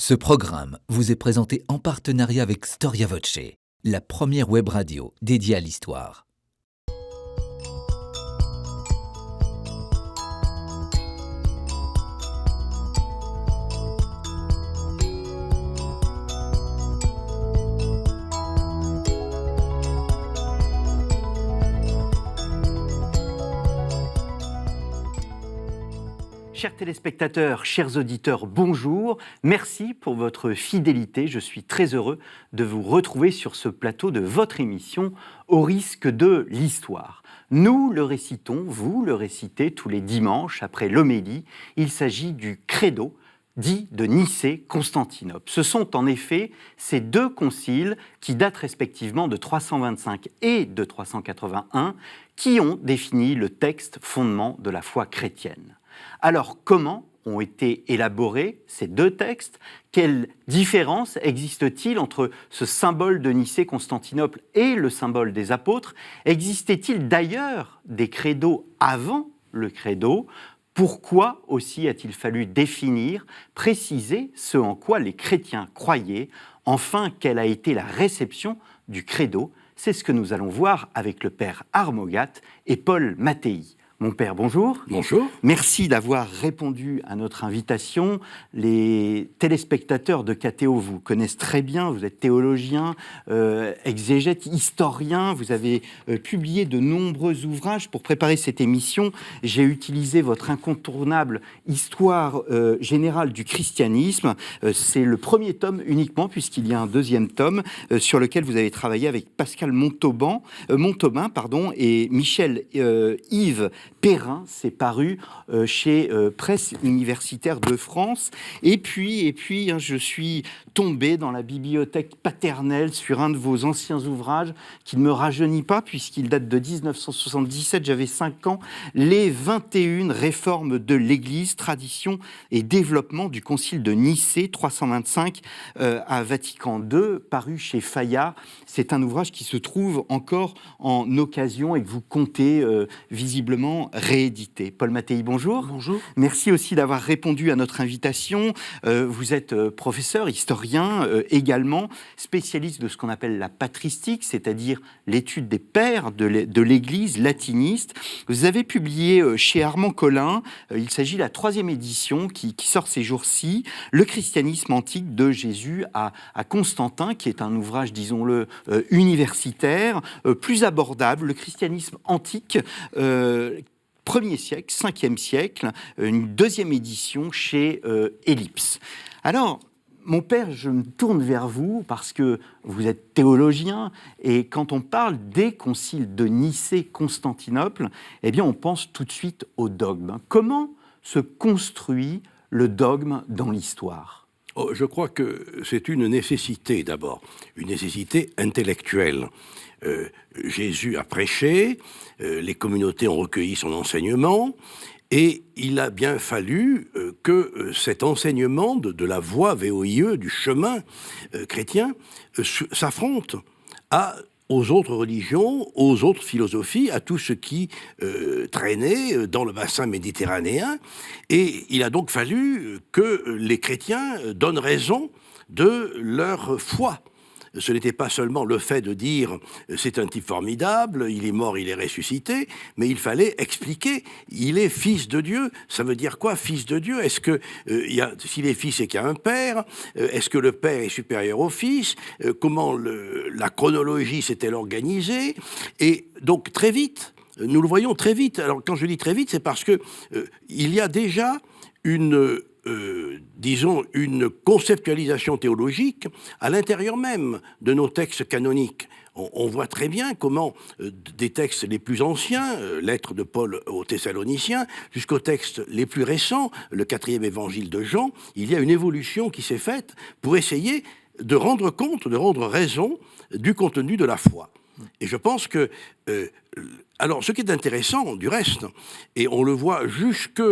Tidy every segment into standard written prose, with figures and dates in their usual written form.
Ce programme vous est présenté en partenariat avec Storia Voce, la première web radio dédiée à l'histoire. Chers téléspectateurs, chers auditeurs, bonjour. Merci pour votre fidélité. Je suis très heureux de vous retrouver sur ce plateau de votre émission Au risque de l'histoire. Nous le récitons, vous le récitez tous les dimanches après l'homélie. Il s'agit du Credo, dit de Nicée-Constantinople. Ce sont en effet ces deux conciles qui datent respectivement de 325 et de 381 qui ont défini le texte fondement de la foi chrétienne. Alors, comment ont été élaborés ces deux textes? Quelle différence existe-t-il entre ce symbole de Nicée-Constantinople et le symbole des apôtres? Existait-il d'ailleurs des credos avant le credo? Pourquoi aussi a-t-il fallu définir, préciser ce en quoi les chrétiens croyaient? Enfin, quelle a été la réception du credo? C'est ce que nous allons voir avec le père Armogat et Paul Mattei. Mon père, bonjour. Bonjour. Merci d'avoir répondu à notre invitation. Les téléspectateurs de KTO vous connaissent très bien. Vous êtes théologien, exégète, historien. Vous avez publié de nombreux ouvrages. Pour préparer cette émission, j'ai utilisé votre incontournable Histoire générale du christianisme. C'est le premier tome uniquement, puisqu'il y a un deuxième tome sur lequel vous avez travaillé avec Pascal Montauban et Michel Yves Perrin. C'est paru chez Presse Universitaire de France. Et puis, je suis tombé dans la bibliothèque paternelle sur un de vos anciens ouvrages qui ne me rajeunit pas puisqu'il date de 1977, j'avais 5 ans, les 21 réformes de l'Église, tradition et développement du Concile de Nicée 325 à Vatican II, paru chez Fayard. C'est un ouvrage qui se trouve encore en occasion et que vous comptez visiblement réédité. Paul Mattei, bonjour. Bonjour. Merci aussi d'avoir répondu à notre invitation. Vous êtes professeur, historien également, spécialiste de ce qu'on appelle la patristique, c'est-à-dire l'étude des pères de l'Église latiniste. Vous avez publié chez Armand Collin, il s'agit de la 3e édition qui sort ces jours-ci, Le christianisme antique de Jésus à Constantin, qui est un ouvrage, disons-le, universitaire, plus abordable, le christianisme antique, 1er siècle, 5e siècle, une 2e édition chez Ellipse. Alors, mon père, je me tourne vers vous parce que vous êtes théologien et quand on parle des conciles de Nicée-Constantinople, eh bien, on pense tout de suite au dogme. Comment se construit le dogme dans l'histoire ? Je crois que c'est une nécessité d'abord, une nécessité intellectuelle. Jésus a prêché, les communautés ont recueilli son enseignement, et il a bien fallu que cet enseignement de la voie VOIE, du chemin chrétien, s'affronte aux autres religions, aux autres philosophies, à tout ce qui traînait dans le bassin méditerranéen. Et il a donc fallu que les chrétiens donnent raison de leur foi. Ce n'était pas seulement le fait de dire « c'est un type formidable, il est mort, il est ressuscité », mais il fallait expliquer « il est fils de Dieu ». Ça veut dire quoi, fils de Dieu? Est-ce que s'il est fils, c'est qu'il y a un père? Est-ce que le père est supérieur au fils? Comment la chronologie s'est-elle organisée? Et donc très vite, nous le voyons très vite. Alors quand je dis très vite, c'est parce que il y a déjà une conceptualisation théologique à l'intérieur même de nos textes canoniques. On voit très bien comment des textes les plus anciens, lettres de Paul aux Thessaloniciens, jusqu'aux textes les plus récents, le 4e évangile de Jean, il y a une évolution qui s'est faite pour essayer de rendre compte, de rendre raison du contenu de la foi. Et je pense que... alors, ce qui est intéressant, du reste, et on le voit jusque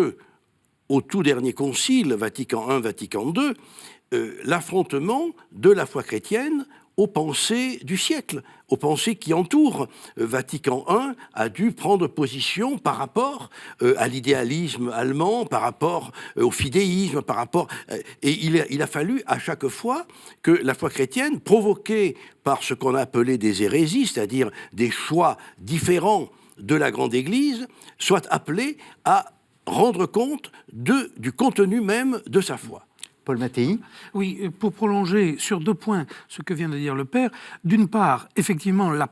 au tout dernier concile, Vatican I, Vatican II, l'affrontement de la foi chrétienne aux pensées du siècle, aux pensées qui entourent. Vatican I a dû prendre position par rapport à l'idéalisme allemand, par rapport au fidéisme, par rapport... et il a fallu à chaque fois que la foi chrétienne, provoquée par ce qu'on a appelé des hérésies, c'est-à-dire des choix différents de la grande Église, soit appelée à rendre compte du contenu même de sa foi. Paul Mattei. Oui, pour prolonger sur 2 points ce que vient de dire le Père, d'une part, effectivement, la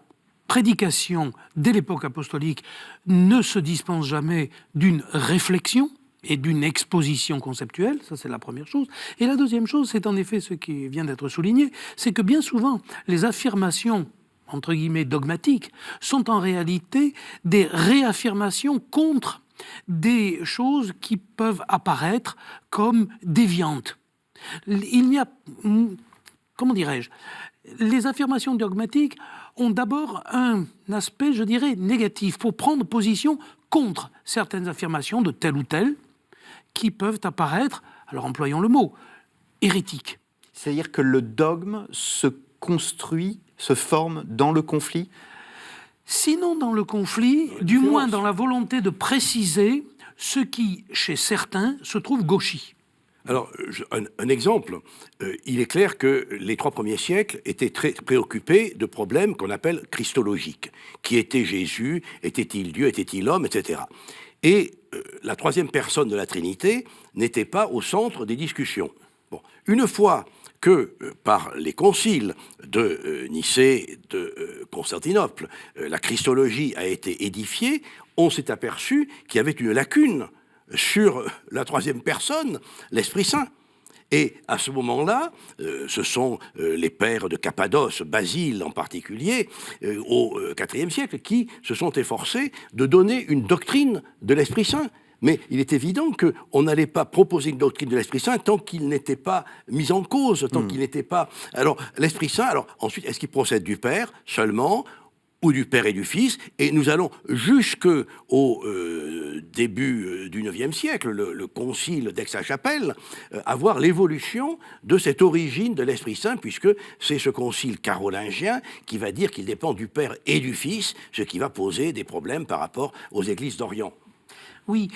prédication dès l'époque apostolique ne se dispense jamais d'une réflexion et d'une exposition conceptuelle, ça c'est la première chose. Et la deuxième chose, c'est en effet ce qui vient d'être souligné, c'est que bien souvent, les affirmations entre guillemets dogmatiques sont en réalité des réaffirmations contre des choses qui peuvent apparaître comme déviantes. Il n'y a... Comment dirais-je ? Les affirmations dogmatiques ont d'abord un aspect, je dirais, négatif, pour prendre position contre certaines affirmations de telle ou telle, qui peuvent apparaître, alors employons le mot, hérétiques. C'est-à-dire que le dogme se construit, se forme dans le conflit ? Sinon dans le conflit, du moins dans la volonté de préciser ce qui, chez certains, se trouve gauchis. Alors, un exemple, il est clair que les 3 premiers siècles étaient très préoccupés de problèmes qu'on appelle christologiques. Qui était Jésus? Était-il Dieu? Était-il homme? Etc. Et la 3e personne de la Trinité n'était pas au centre des discussions. Bon. Une fois que, par les conciles de Nicée, de Constantinople, la christologie a été édifiée, on s'est aperçu qu'il y avait une lacune sur la 3e personne, l'Esprit Saint. Et à ce moment-là, ce sont les pères de Cappadoce, Basile en particulier, au IVe siècle, qui se sont efforcés de donner une doctrine de l'Esprit Saint. Mais il est évident qu'on n'allait pas proposer une doctrine de l'Esprit Saint tant qu'il n'était pas mis en cause, tant qu'il n'était pas... Alors, l'Esprit Saint, alors ensuite, est-ce qu'il procède du Père seulement, ou du Père et du Fils? Et nous allons jusqu'au début du IXe siècle, le concile d'Aix-la-Chapelle, avoir l'évolution de cette origine de l'Esprit Saint, puisque c'est ce concile carolingien qui va dire qu'il dépend du Père et du Fils, ce qui va poser des problèmes par rapport aux églises d'Orient. Oui,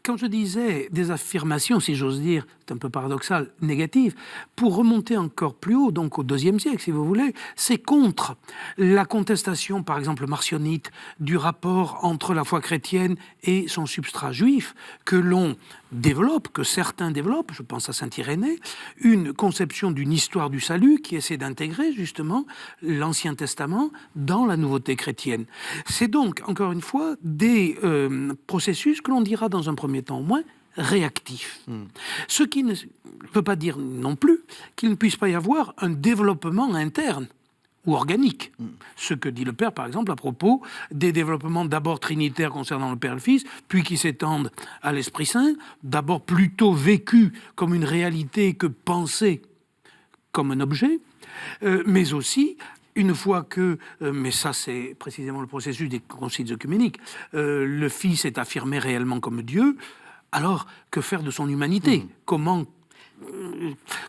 quand je disais des affirmations, si j'ose dire, c'est un peu paradoxal, négatives, pour remonter encore plus haut, donc au IIe siècle, si vous voulez, c'est contre la contestation, par exemple marcionite, du rapport entre la foi chrétienne et son substrat juif, que l'on développe, que certains développent, je pense à saint Irénée, une conception d'une histoire du salut qui essaie d'intégrer justement l'Ancien Testament dans la nouveauté chrétienne. C'est donc, encore une fois, des processus que l'on dira dans un premier temps au moins réactifs. Ce qui ne peut pas dire non plus qu'il ne puisse pas y avoir un développement interne ou organique. Ce que dit le Père, par exemple, à propos des développements d'abord trinitaires concernant le Père et le Fils, puis qui s'étendent à l'Esprit Saint, d'abord plutôt vécu comme une réalité que pensé comme un objet, mais aussi, une fois que, mais ça c'est précisément le processus des conciles œcuméniques, le Fils est affirmé réellement comme Dieu, alors que faire de son humanité? Comment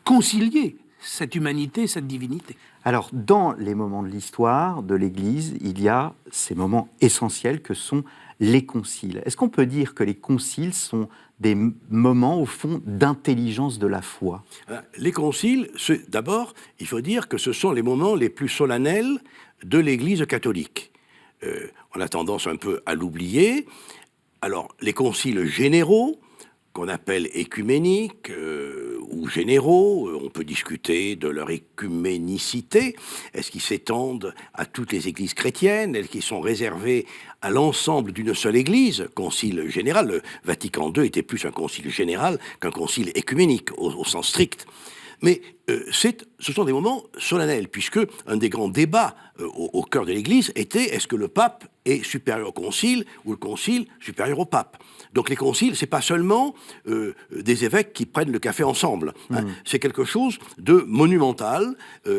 concilier cette humanité, cette divinité? Alors, dans les moments de l'histoire de l'Église, il y a ces moments essentiels que sont les conciles. Est-ce qu'on peut dire que les conciles sont des moments, au fond, d'intelligence de la foi? Les conciles, d'abord, il faut dire que ce sont les moments les plus solennels de l'Église catholique. On a tendance un peu à l'oublier. Alors, les conciles généraux, qu'on appelle écuméniques ou généraux, on peut discuter de leur écuménicité. Est-ce qu'ils s'étendent à toutes les églises chrétiennes? Est-ce qu'ils sont réservés à l'ensemble d'une seule église? Concile général, le Vatican II était plus un concile général qu'un concile écuménique au sens strict. Mais ce sont des moments solennels, puisque un des grands débats au cœur de l'Église était: est-ce que le pape est supérieur au concile ou le concile supérieur au pape? Donc les conciles, c'est pas seulement des évêques qui prennent le café ensemble. Hein. C'est quelque chose de monumental,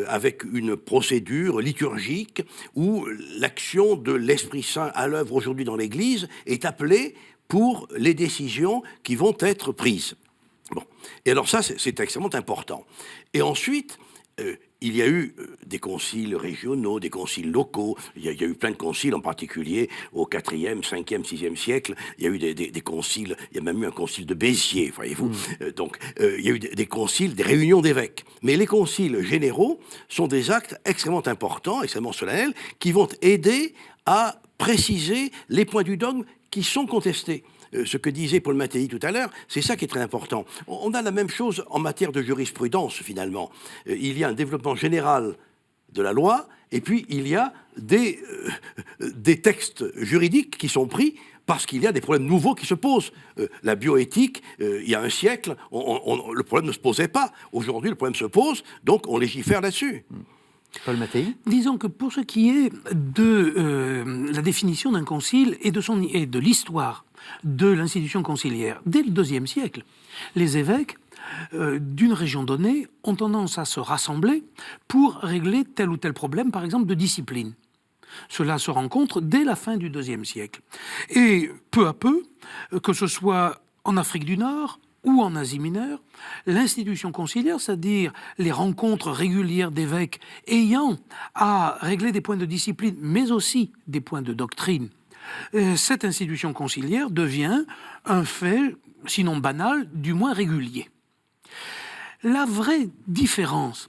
avec une procédure liturgique où l'action de l'Esprit Saint à l'œuvre aujourd'hui dans l'Église est appelée pour les décisions qui vont être prises. Bon. Et alors ça, c'est extrêmement important. Et ensuite, il y a eu des conciles régionaux, des conciles locaux. Il y a eu plein de conciles, en particulier au 4e, 5e, 6e siècle. Il y a eu des conciles, il y a même eu un concile de Béziers, voyez-vous. Donc, il y a eu des conciles, des réunions d'évêques. Mais les conciles généraux sont des actes extrêmement importants, extrêmement solennels, qui vont aider à préciser les points du dogme qui sont contestés. Ce que disait Paul Mattei tout à l'heure, c'est ça qui est très important. On a la même chose en matière de jurisprudence, finalement. Il y a un développement général de la loi, et puis il y a des textes juridiques qui sont pris parce qu'il y a des problèmes nouveaux qui se posent. La bioéthique, il y a un siècle, le problème ne se posait pas. Aujourd'hui, le problème se pose, donc on légifère là-dessus. Paul Mattei. Disons que pour ce qui est de la définition d'un concile et de l'histoire de l'institution conciliaire, dès le IIe siècle, les évêques d'une région donnée ont tendance à se rassembler pour régler tel ou tel problème, par exemple de discipline. Cela se rencontre dès la fin du IIe siècle. Et peu à peu, que ce soit en Afrique du Nord ou en Asie mineure, l'institution conciliaire, c'est-à-dire les rencontres régulières d'évêques ayant à régler des points de discipline, mais aussi des points de doctrine, cette institution conciliaire devient un fait, sinon banal, du moins régulier. La vraie différence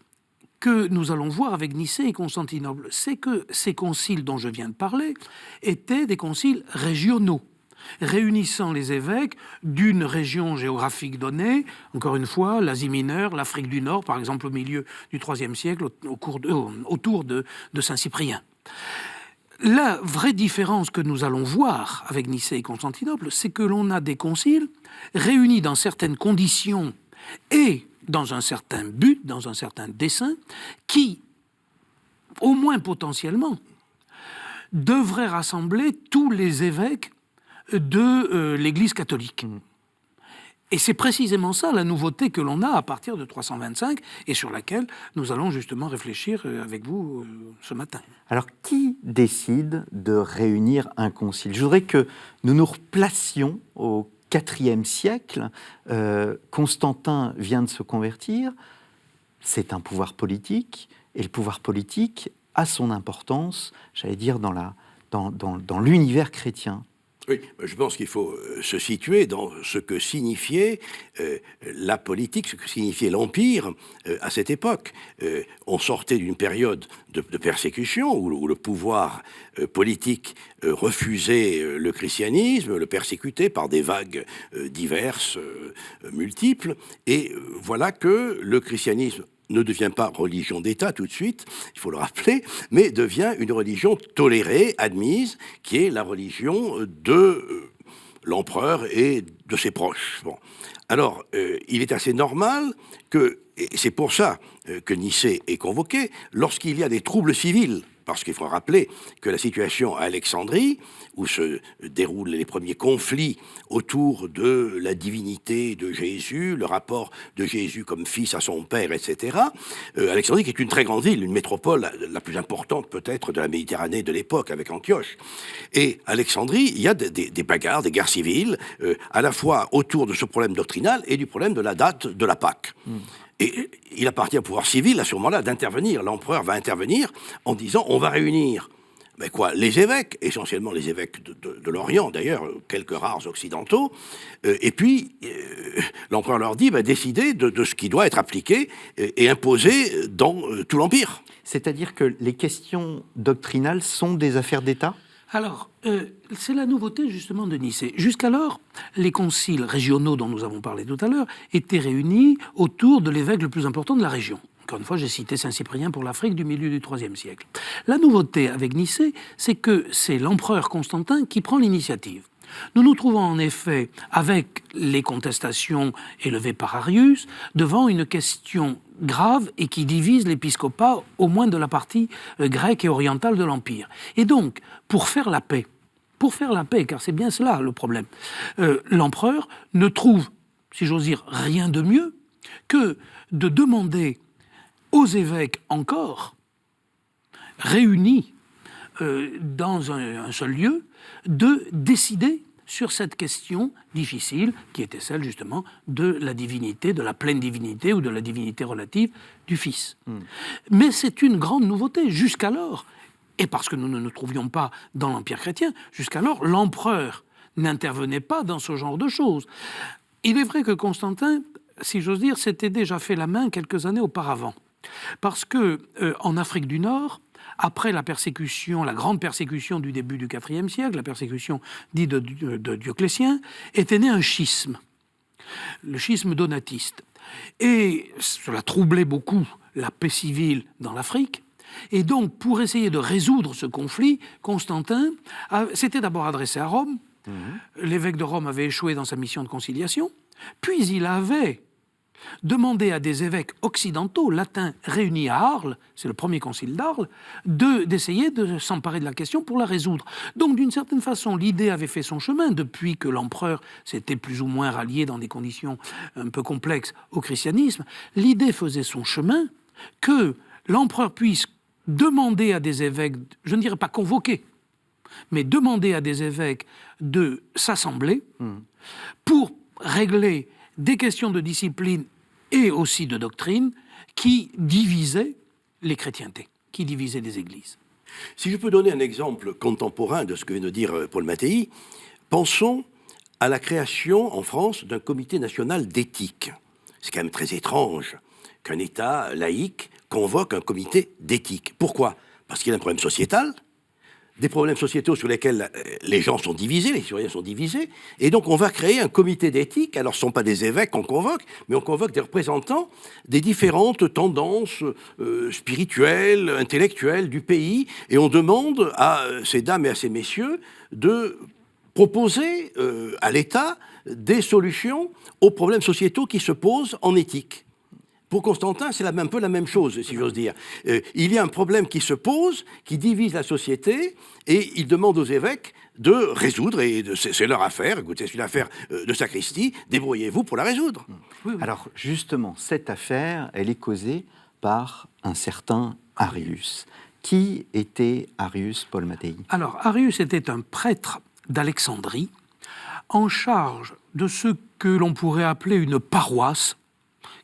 que nous allons voir avec Nicée et Constantinople, c'est que ces conciles dont je viens de parler étaient des conciles régionaux, réunissant les évêques d'une région géographique donnée, encore une fois, l'Asie mineure, l'Afrique du Nord, par exemple au milieu du IIIe siècle, autour de Saint-Cyprien. La vraie différence que nous allons voir avec Nicée et Constantinople, c'est que l'on a des conciles réunis dans certaines conditions et dans un certain but, dans un certain dessein, qui, au moins potentiellement, devraient rassembler tous les évêques de l'Église catholique. Et c'est précisément ça la nouveauté que l'on a à partir de 325 et sur laquelle nous allons justement réfléchir avec vous ce matin. Alors, qui décide de réunir un concile ? Je voudrais que nous nous replacions au IVe siècle. Constantin vient de se convertir. C'est un pouvoir politique, et le pouvoir politique a son importance, j'allais dire, dans l'univers chrétien. Oui, je pense qu'il faut se situer dans ce que signifiait la politique, ce que signifiait l'Empire à cette époque. On sortait d'une période de persécution où le pouvoir politique refusait le christianisme, le persécutait par des vagues diverses, multiples, et voilà que le christianisme ne devient pas religion d'État tout de suite, il faut le rappeler, mais devient une religion tolérée, admise, qui est la religion de l'empereur et de ses proches. Bon. Alors, il est assez normal que, et c'est pour ça que Nicée est convoqué, lorsqu'il y a des troubles civils, parce qu'il faut rappeler que la situation à Alexandrie, où se déroulent les premiers conflits autour de la divinité de Jésus, le rapport de Jésus comme fils à son père, etc. Alexandrie, qui est une très grande ville, une métropole la plus importante peut-être de la Méditerranée de l'époque, avec Antioche. Et Alexandrie, il y a des bagarres, des guerres civiles, à la fois autour de ce problème doctrinal et du problème de la date de la Pâque. Et il appartient au pouvoir civil, à ce moment-là, d'intervenir. L'empereur va intervenir en disant « on va réunir ». Mais quoi, les évêques, essentiellement les évêques de l'Orient, d'ailleurs, quelques rares occidentaux, et puis l'empereur leur dit décidez de ce qui doit être appliqué et imposé dans tout l'Empire. C'est-à-dire que les questions doctrinales sont des affaires d'État ? Alors, c'est la nouveauté justement de Nicée. Jusqu'alors, les conciles régionaux dont nous avons parlé tout à l'heure étaient réunis autour de l'évêque le plus important de la région. Encore une fois, j'ai cité Saint-Cyprien pour l'Afrique du milieu du IIIe siècle. La nouveauté avec Nicée, c'est que c'est l'empereur Constantin qui prend l'initiative. Nous nous trouvons en effet, avec les contestations élevées par Arius, devant une question grave et qui divise l'épiscopat au moins de la partie grecque et orientale de l'Empire. Et donc, pour faire la paix, car c'est bien cela le problème, l'empereur ne trouve, si j'ose dire, rien de mieux que de demander aux évêques encore, réunis dans un seul lieu, de décider sur cette question difficile qui était celle justement de la divinité, de la pleine divinité ou de la divinité relative du Fils. Mais c'est une grande nouveauté. Jusqu'alors, et parce que nous ne nous trouvions pas dans l'Empire chrétien, jusqu'alors l'empereur n'intervenait pas dans ce genre de choses. Il est vrai que Constantin, si j'ose dire, s'était déjà fait la main quelques années auparavant. Parce que en Afrique du Nord, après la persécution, la grande persécution du début du IVe siècle, la persécution dite de Dioclétien, était né un schisme, le schisme donatiste. Et cela troublait beaucoup la paix civile dans l'Afrique. Et donc, pour essayer de résoudre ce conflit, Constantin s'était d'abord adressé à Rome. L'évêque de Rome avait échoué dans sa mission de conciliation. Puis il avait demandé à des évêques occidentaux, latins, réunis à Arles, c'est le premier concile d'Arles, d'essayer de s'emparer de la question pour la résoudre. Donc, d'une certaine façon, l'idée avait fait son chemin depuis que l'empereur s'était plus ou moins rallié dans des conditions un peu complexes au christianisme. L'idée faisait son chemin que l'empereur puisse demander à des évêques, je ne dirais pas convoquer, mais demander à des évêques de s'assembler pour régler des questions de discipline et aussi de doctrine qui divisaient les chrétientés, qui divisaient les églises. Si je peux donner un exemple contemporain de ce que vient de dire Paul Mattei, pensons à la création en France d'un comité national d'éthique. C'est quand même très étrange qu'un État laïque convoque un comité d'éthique. Pourquoi ? Parce qu'il y a un problème sociétal, des problèmes sociétaux sur lesquels les gens sont divisés, les citoyens sont divisés, et donc on va créer un comité d'éthique. Alors ce ne sont pas des évêques qu'on convoque, mais on convoque des représentants des différentes tendances spirituelles, intellectuelles du pays, et on demande à ces dames et à ces messieurs de proposer à l'État des solutions aux problèmes sociétaux qui se posent en éthique. Pour Constantin, c'est un peu la même chose, si j'ose dire. Il y a un problème qui se pose, qui divise la société, et il demande aux évêques de résoudre, et c'est leur affaire, écoutez, c'est une affaire de sacristie, débrouillez-vous pour la résoudre. Alors, justement, cette affaire, elle est causée par un certain Arius. Qui était Arius, Paul Mattei ? Alors, Arius était un prêtre d'Alexandrie, en charge de ce que l'on pourrait appeler une paroisse,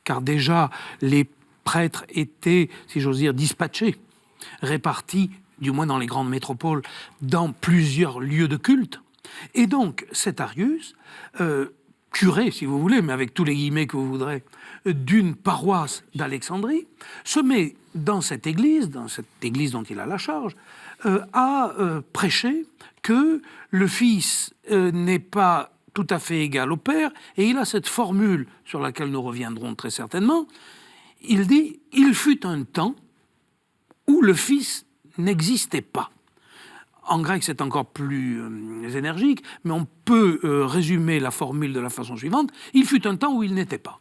car déjà les prêtres étaient, si j'ose dire, dispatchés, répartis, du moins dans les grandes métropoles, dans plusieurs lieux de culte. Et donc, cet Arius, curé, si vous voulez, mais avec tous les guillemets que vous voudrez, d'une paroisse d'Alexandrie, se met dans cette église dont il a la charge, à prêcher que le Fils n'est pas tout à fait égal au Père, et il a cette formule sur laquelle nous reviendrons très certainement. Il dit « Il fut un temps où le Fils n'existait pas ». En grec, c'est encore plus énergique, mais on peut résumer la formule de la façon suivante. « Il fut un temps où il n'était pas ».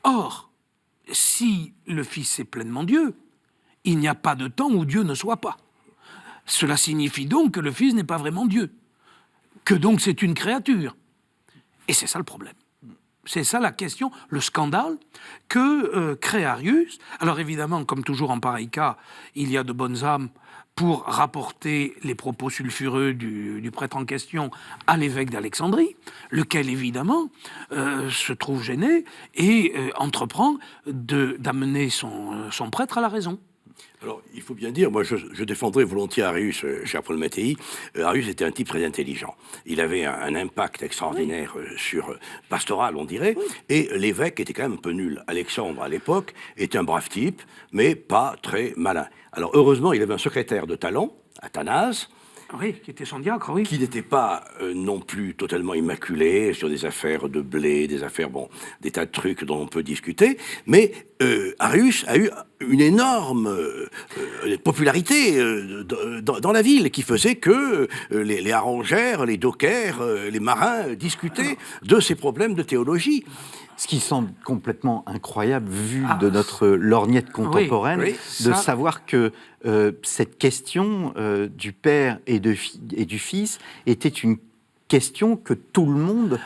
Or, si le Fils est pleinement Dieu, il n'y a pas de temps où Dieu ne soit pas. Cela signifie donc que le Fils n'est pas vraiment Dieu, que donc c'est une créature. Et c'est ça le problème. C'est ça la question, le scandale que crée Arius. Alors évidemment, comme toujours en pareil cas, il y a de bonnes âmes pour rapporter les propos sulfureux du prêtre en question à l'évêque d'Alexandrie, lequel évidemment se trouve gêné et entreprend d'amener son prêtre à la raison. Alors, il faut bien dire, moi je défendrais volontiers Arius, cher Paul Mattei. Arius était un type très intelligent. Il avait un impact extraordinaire sur pastoral, on dirait, et l'évêque était quand même un peu nul. Alexandre, à l'époque, était un brave type, mais pas très malin. Alors, heureusement, il avait un secrétaire de talent, Athanase, oui, qui était son diacre, oui. Qui n'était pas non plus totalement immaculé sur des affaires de blé, des affaires, des tas de trucs dont on peut discuter. Mais Arius a eu une énorme popularité dans la ville qui faisait que les harengères, les dockers, les marins discutaient de ces problèmes de théologie. Ce qui semble complètement incroyable, vu de notre lorgnette contemporaine, de savoir que cette question du Père et du Fils était une question que tout le monde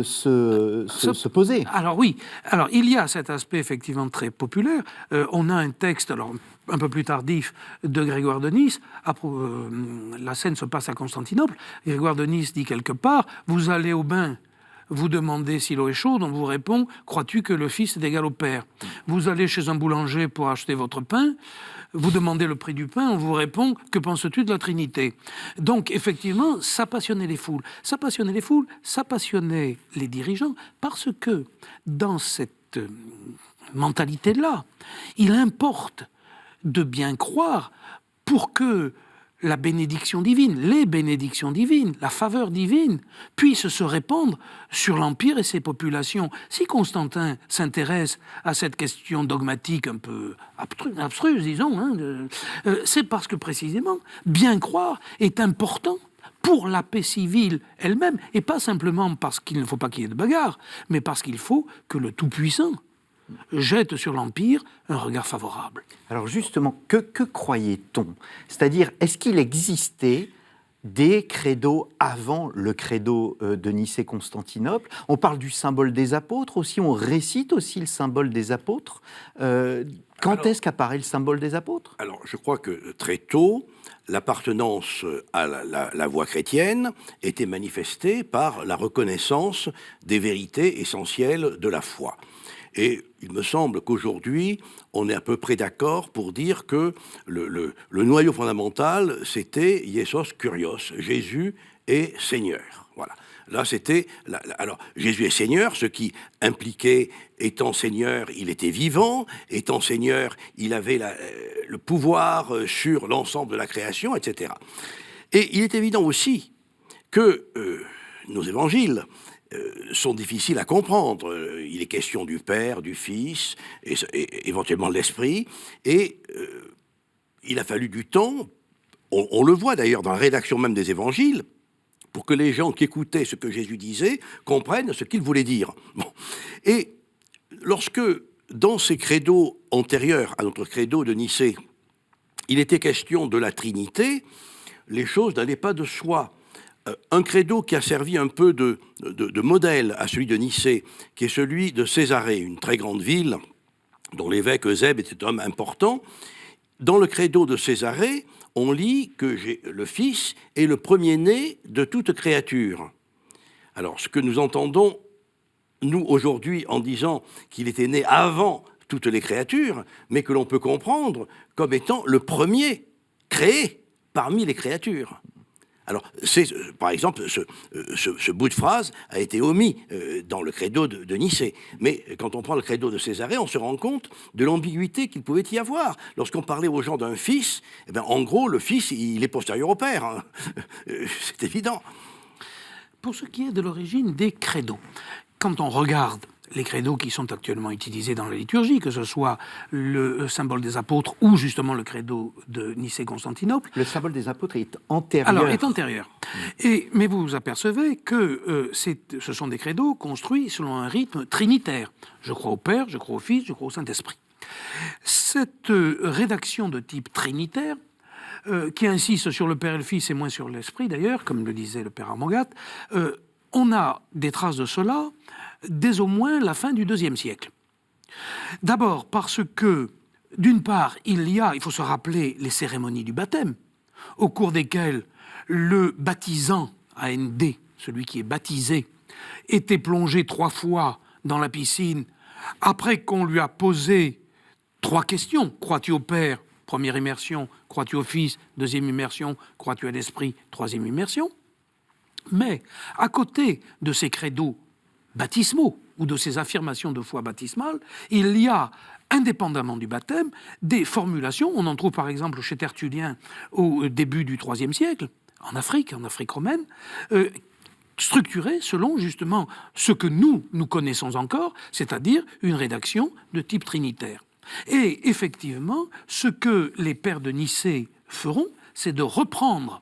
se posait. Alors oui, alors il y a cet aspect effectivement très populaire. On a un texte, alors un peu plus tardif, de Grégoire de Nice. La scène se passe à Constantinople. Grégoire de Nice dit quelque part, vous allez au bain, vous demandez si l'eau est chaude, on vous répond, crois-tu que le Fils est égal au Père? Vous allez chez un boulanger pour acheter votre pain, vous demandez le prix du pain, on vous répond, que penses-tu de la Trinité? Donc, effectivement, ça passionnait les foules. Ça passionnait les foules, ça passionnait les dirigeants, parce que dans cette mentalité-là, il importe de bien croire pour que la bénédiction divine, les bénédictions divines, la faveur divine puisse se répandre sur l'Empire et ses populations. Si Constantin s'intéresse à cette question dogmatique un peu abstruse, disons, c'est parce que précisément, bien croire est important pour la paix civile elle-même, et pas simplement parce qu'il ne faut pas qu'il y ait de bagarre, mais parce qu'il faut que le Tout-Puissant jette sur l'Empire un regard favorable. Alors justement, que croyait-on? C'est-à-dire, est-ce qu'il existait des credos avant le credo de Nicée-Constantinople? On parle du symbole des apôtres aussi, on récite aussi le symbole des apôtres. Quand est-ce qu'apparaît le symbole des apôtres? Alors, je crois que très tôt, l'appartenance à la voie chrétienne était manifestée par la reconnaissance des vérités essentielles de la foi. Et il me semble qu'aujourd'hui, on est à peu près d'accord pour dire que le noyau fondamental, c'était Iesos Kurios, Jésus est Seigneur. Voilà. Là, c'était... Alors, Jésus est Seigneur, ce qui impliquait, étant Seigneur, il était vivant, étant Seigneur, il avait le pouvoir sur l'ensemble de la création, etc. Et il est évident aussi que nos évangiles sont difficiles à comprendre. Il est question du Père, du Fils, et éventuellement de l'Esprit, et il a fallu du temps, on le voit d'ailleurs dans la rédaction même des évangiles, pour que les gens qui écoutaient ce que Jésus disait comprennent ce qu'il voulait dire. Bon. Et lorsque, dans ces credos antérieurs à notre credo de Nicée, il était question de la Trinité, les choses n'allaient pas de soi. Un credo qui a servi un peu de modèle à celui de Nicée, qui est celui de Césarée, une très grande ville dont l'évêque Eusèbe était un homme important. Dans le credo de Césarée, on lit que le Fils est le premier-né de toute créature. Alors, ce que nous entendons, nous, aujourd'hui, en disant qu'il était né avant toutes les créatures, mais que l'on peut comprendre comme étant le premier créé parmi les créatures. Alors, par exemple, ce bout de phrase a été omis dans le credo de Nicée. Mais quand on prend le credo de Césarée, on se rend compte de l'ambiguïté qu'il pouvait y avoir. Lorsqu'on parlait aux gens d'un fils, eh bien, en gros, le fils, il est postérieur au père. Hein. C'est évident. Pour ce qui est de l'origine des credos, quand on regarde les credos qui sont actuellement utilisés dans la liturgie, que ce soit le symbole des apôtres ou justement le credo de Nicée-Constantinople. Le symbole des apôtres est antérieur. Alors, est antérieur. Mais vous vous apercevez que ce sont des credos construits selon un rythme trinitaire. Je crois au Père, je crois au Fils, je crois au Saint-Esprit. Cette rédaction de type trinitaire, qui insiste sur le Père et le Fils et moins sur l'Esprit d'ailleurs, comme le disait le Père Armogat, on a des traces de cela dès au moins la fin du IIe siècle. D'abord parce que, d'une part, il faut se rappeler les cérémonies du baptême, au cours desquelles le baptisant, AND, celui qui est baptisé, était plongé 3 fois dans la piscine, après qu'on lui a posé 3 questions. Crois-tu au Père? Première immersion. Crois-tu au Fils? Deuxième immersion. Crois-tu à l'Esprit? Troisième immersion. Mais, à côté de ces credos baptismaux ou de ces affirmations de foi baptismale, il y a, indépendamment du baptême, des formulations. On en trouve par exemple chez Tertullien au début du IIIe siècle, en Afrique romaine, structurées selon justement ce que nous connaissons encore, c'est-à-dire une rédaction de type trinitaire. Et effectivement, ce que les pères de Nicée feront, c'est de reprendre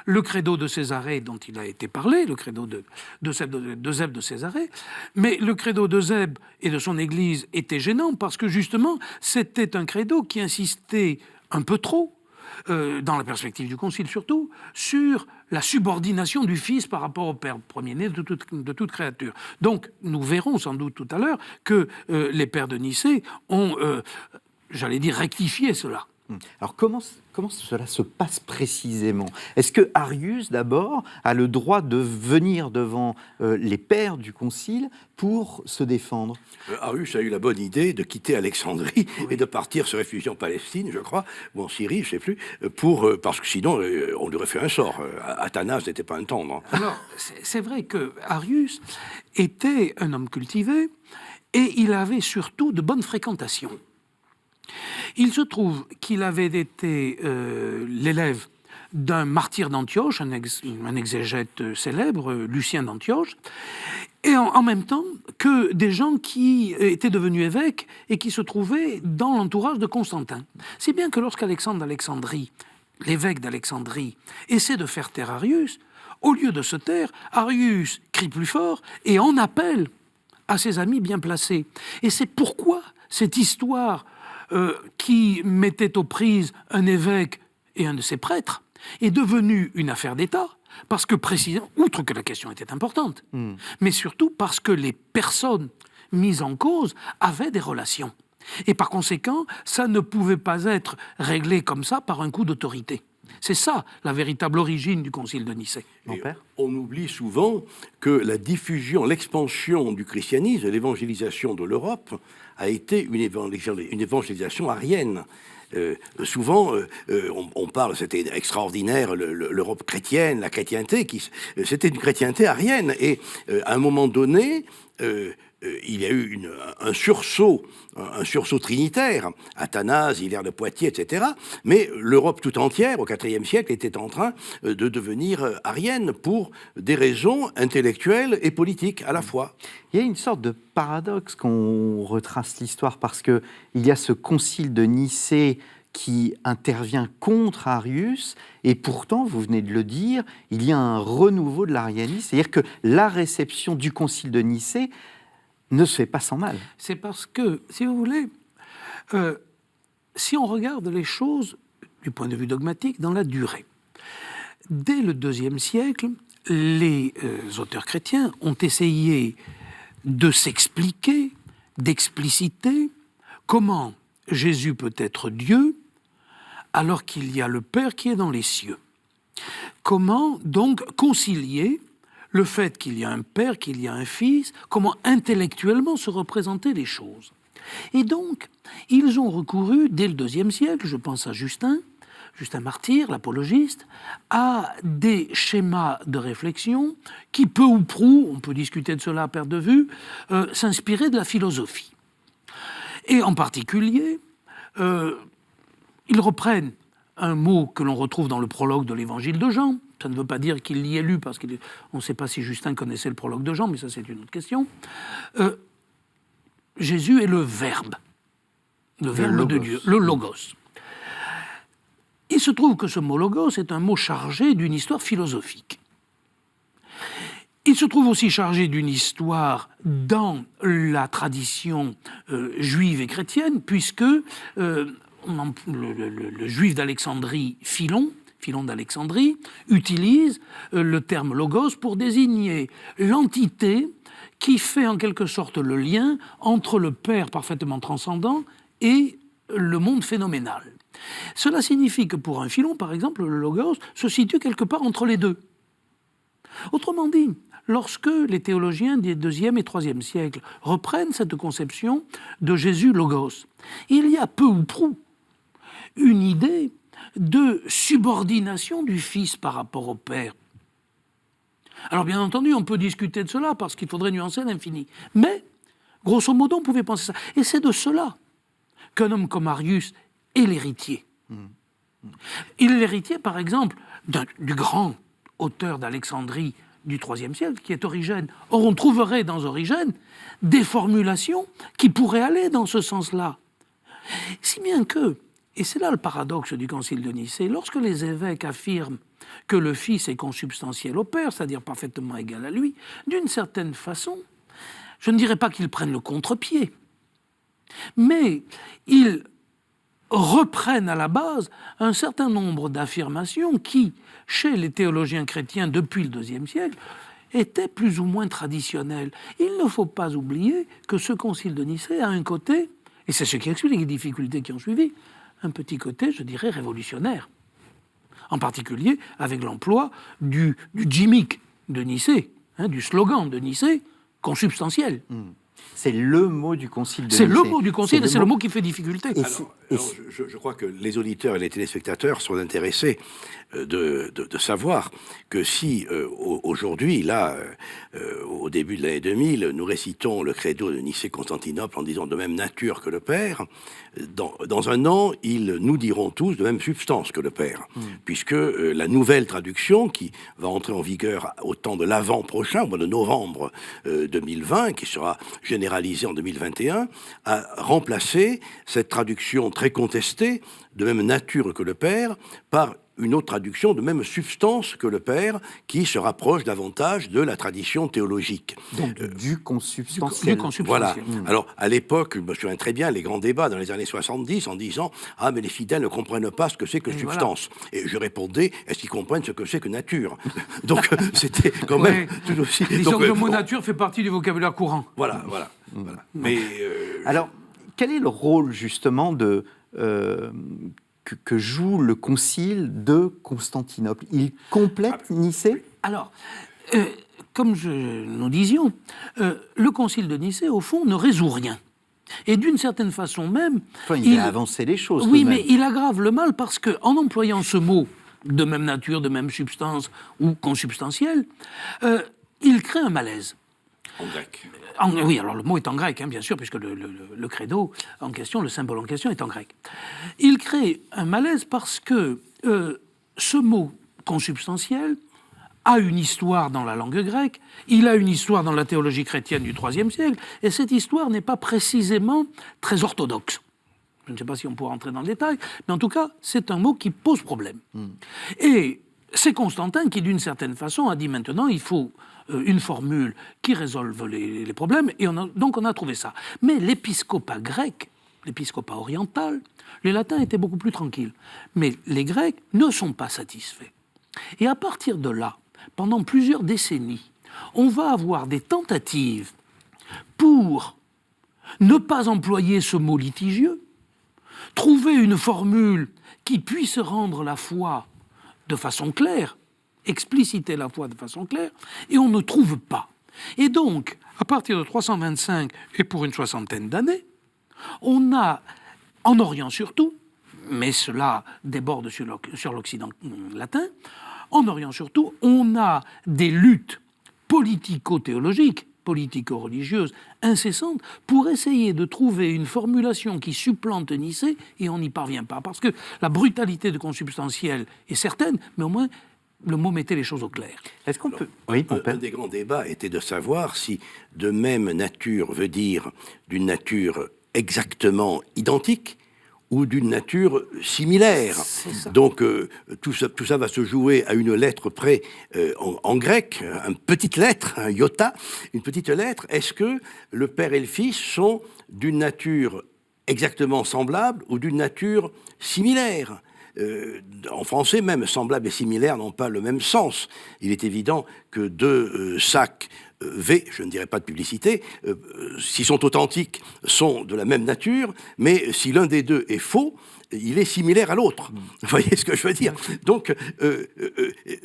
le credo de Césarée dont il a été parlé, le credo d'Eusèbe de Césarée, mais le credo d'Eusèbe et de son Église était gênant parce que justement c'était un credo qui insistait un peu trop dans la perspective du Concile surtout, sur la subordination du Fils par rapport au Père, premier-né de toute créature. Donc, nous verrons sans doute tout à l'heure que les pères de Nicée ont, j'allais dire, rectifié cela. Alors comment cela se passe précisément? Est-ce que Arius, d'abord, a le droit de venir devant les pères du Concile pour se défendre? Arius a eu la bonne idée de quitter Alexandrie et de partir se réfugier en Palestine, je crois, ou en Syrie, je ne sais plus, parce que sinon on lui aurait fait un sort. Athanas n'était pas un tendre. Alors, c'est vrai que Arius était un homme cultivé et il avait surtout de bonnes fréquentations. Il se trouve qu'il avait été l'élève d'un martyr d'Antioche, un exégète célèbre, Lucien d'Antioche, et en même temps que des gens qui étaient devenus évêques et qui se trouvaient dans l'entourage de Constantin. Si bien que lorsqu'Alexandre d'Alexandrie, l'évêque d'Alexandrie, essaie de faire taire Arius, au lieu de se taire, Arius crie plus fort et en appelle à ses amis bien placés. Et c'est pourquoi cette histoire qui mettait aux prises un évêque et un de ses prêtres est devenue une affaire d'État, parce que précisément, outre que la question était importante, mais surtout parce que les personnes mises en cause avaient des relations. Et par conséquent, ça ne pouvait pas être réglé comme ça par un coup d'autorité. C'est ça la véritable origine du Concile de Nicée. On oublie souvent que la diffusion, l'expansion du christianisme, l'évangélisation de l'Europe a été une évangélisation arienne. Souvent, on parle, c'était extraordinaire, l'Europe chrétienne, la chrétienté, c'était une chrétienté arienne. Et à un moment donné, il y a eu un sursaut trinitaire, Athanase, Hilaire de Poitiers, etc. Mais l'Europe tout entière, au IVe siècle, était en train de devenir arienne pour des raisons intellectuelles et politiques à la fois. Il y a une sorte de paradoxe quand on retrace l'histoire, parce qu'il y a ce concile de Nicée qui intervient contre Arius, et pourtant, vous venez de le dire, il y a un renouveau de l'arianisme, c'est-à-dire que la réception du concile de Nicée ne se fait pas sans mal. C'est parce que, si vous voulez, si on regarde les choses du point de vue dogmatique dans la durée, dès le IIe siècle, les auteurs chrétiens ont essayé de s'expliquer, d'expliciter comment Jésus peut être Dieu alors qu'il y a le Père qui est dans les cieux. Comment donc concilier le fait qu'il y a un Père, qu'il y a un Fils, comment intellectuellement se représenter les choses. Et donc, ils ont recouru, dès le IIe siècle, je pense à Justin Martyr, l'apologiste, à des schémas de réflexion qui, peu ou prou, on peut discuter de cela à perte de vue, s'inspiraient de la philosophie. Et en particulier, ils reprennent un mot que l'on retrouve dans le prologue de l'évangile de Jean. Ça ne veut pas dire qu'il l'y ait lu, parce qu'on ne sait pas si Justin connaissait le prologue de Jean, mais ça c'est une autre question. Jésus est le Verbe de Dieu, le Logos. Il se trouve que ce mot Logos est un mot chargé d'une histoire philosophique. Il se trouve aussi chargé d'une histoire dans la tradition juive et chrétienne, puisque le juif d'Alexandrie, Philon d'Alexandrie, utilise le terme logos pour désigner l'entité qui fait en quelque sorte le lien entre le Père parfaitement transcendant et le monde phénoménal. Cela signifie que pour un Philon, par exemple, le logos se situe quelque part entre les deux. Autrement dit, lorsque les théologiens des IIe et IIIe siècles reprennent cette conception de Jésus logos, il y a peu ou prou une idée de subordination du Fils par rapport au Père. Alors bien entendu, on peut discuter de cela parce qu'il faudrait nuancer l'infini. Mais, grosso modo, on pouvait penser ça. Et c'est de cela qu'un homme comme Arius est l'héritier. Il est l'héritier, par exemple, du grand auteur d'Alexandrie du IIIe siècle, qui est Origène. Or, on trouverait dans Origène des formulations qui pourraient aller dans ce sens-là. Si bien que, et c'est là le paradoxe du Concile de Nicée, lorsque les évêques affirment que le Fils est consubstantiel au Père, c'est-à-dire parfaitement égal à lui, d'une certaine façon, je ne dirais pas qu'ils prennent le contre-pied, mais ils reprennent à la base un certain nombre d'affirmations qui, chez les théologiens chrétiens depuis le IIe siècle, étaient plus ou moins traditionnelles. Il ne faut pas oublier que ce concile de Nicée a un côté, et c'est ce qui explique les difficultés qui ont suivi, un petit côté, je dirais, révolutionnaire. En particulier avec l'emploi du gimmick de Nicée, du slogan de Nicée, consubstantiel. C'est le mot du concile de Nicée. C'est le mot du concile et c'est le mot qui fait difficulté. Alors, je crois que les auditeurs et les téléspectateurs sont intéressés de savoir que si aujourd'hui, là, au début de l'année 2000, nous récitons le credo de Nicée-Constantinople en disant de même nature que le Père, dans un an, ils nous diront tous de même substance que le Père, puisque la nouvelle traduction qui va entrer en vigueur au temps de l'Avent prochain, au mois de novembre 2020, qui sera généralisée en 2021, a remplacé cette traduction très contestée, de même nature que le Père, par une autre traduction de même substance que le Père, qui se rapproche davantage de la tradition théologique. Donc du consubstantiel. Voilà. Alors, à l'époque, je me souviens très bien, les grands débats dans les années 70, en disant « Ah, mais les fidèles ne comprennent pas ce que c'est que substance. » Et je répondais « Est-ce qu'ils comprennent ce que c'est que nature ?» Donc, c'était quand même tout aussi... Disons que le mot nature fait partie du vocabulaire courant. Voilà. Mais... Alors, quel est le rôle, justement, que joue le concile de Constantinople? Il complète Nicée? Alors, comme nous disions, le concile de Nicée, au fond, ne résout rien. Et d'une certaine façon même... Enfin, il a avancé les choses. Oui, mais il aggrave le mal parce qu'en employant ce mot de même nature, de même substance ou consubstantiel, il crée un malaise. En grec. Oui, alors le mot est en grec, bien sûr, puisque le credo en question, le symbole en question est en grec. Il crée un malaise parce que ce mot consubstantiel a une histoire dans la langue grecque, il a une histoire dans la théologie chrétienne du IIIe siècle, et cette histoire n'est pas précisément très orthodoxe. Je ne sais pas si on pourra entrer dans le détail, mais en tout cas, c'est un mot qui pose problème. Et c'est Constantin qui, d'une certaine façon, a dit maintenant, il faut une formule qui résolve les problèmes, et donc on a trouvé ça. Mais l'épiscopat grec, l'épiscopat oriental, les latins étaient beaucoup plus tranquilles. Mais les grecs ne sont pas satisfaits. Et à partir de là, pendant plusieurs décennies, on va avoir des tentatives pour ne pas employer ce mot litigieux, trouver une formule qui puisse rendre la foi de façon claire, expliciter la foi de façon claire, et on ne trouve pas. Et donc, à partir de 325 et pour une soixantaine d'années, on a, en Orient surtout, mais cela déborde sur l'Occident latin, en Orient surtout, on a des luttes politico-théologiques, politico-religieuses incessantes pour essayer de trouver une formulation qui supplante Nicée, et on n'y parvient pas. Parce que la brutalité de consubstantiel est certaine, mais au moins le mot mettait les choses au clair. Est-ce qu'on peut... Oui, un des grands débats était de savoir si de même nature veut dire d'une nature exactement identique ou d'une nature similaire. Donc tout ça va se jouer à une lettre près en grec, une petite lettre, un iota, une petite lettre. Est-ce que le Père et le Fils sont d'une nature exactement semblable ou d'une nature similaire ? En français même, semblable et similaire n'ont pas le même sens. Il est évident que deux sacs V, je ne dirais pas de publicité, s'ils sont authentiques, sont de la même nature, mais si l'un des deux est faux, il est similaire à l'autre. Vous voyez ce que je veux dire? Donc,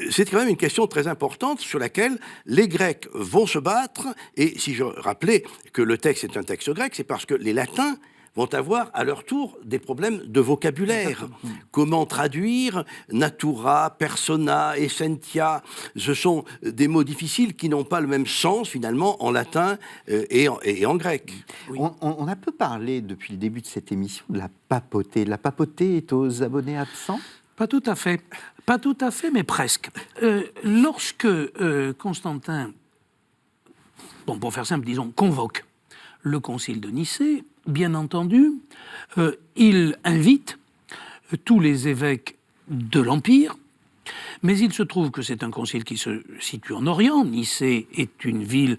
c'est quand même une question très importante sur laquelle les Grecs vont se battre, et si je rappelais que le texte est un texte grec, c'est parce que les Latins vont avoir à leur tour des problèmes de vocabulaire. Comment traduire natura, persona, essentia? Ce sont des mots difficiles qui n'ont pas le même sens finalement en latin et en grec. Oui. On a peu parlé depuis le début de cette émission de la papauté. La papauté est aux abonnés absents? Pas tout à fait. Pas tout à fait, mais presque. Lorsque Constantin, pour faire simple, disons, convoque le concile de Nicée, bien entendu, il invite tous les évêques de l'Empire, mais il se trouve que c'est un concile qui se situe en Orient. Nicée est une ville